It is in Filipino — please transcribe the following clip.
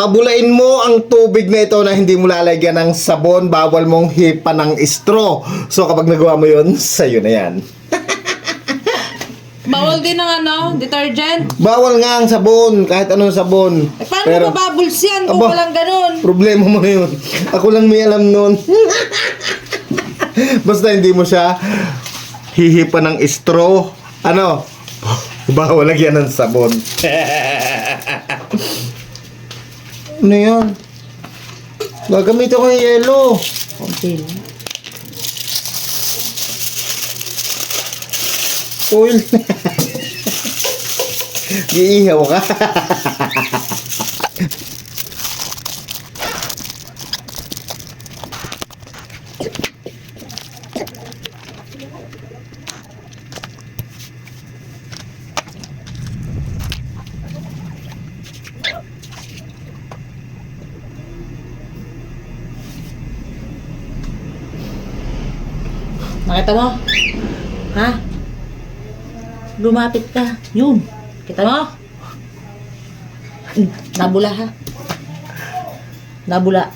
Pabulain mo ang tubig na ito na hindi mo lalagyan ng sabon, bawal mong hipa ng straw. So kapag nagawa mo yun, sa'yo na yan. Bawal din ng detergent. Bawal nga ang sabon, kahit anong sabon. Eh, paano mababulls yan kung Aba, walang ganun? problema mo na yun. Ako lang may alam nun. Basta hindi mo siya hihipa ng straw. Ano? Bawal lagyan ng sabon. Ano yan? Gagamitin ko yung yelo. Okay. Oil. Giihaw ka. Nakita mo? Ha? Lumapit ka. Yun. Kita mo? Nabula ha? Nabula.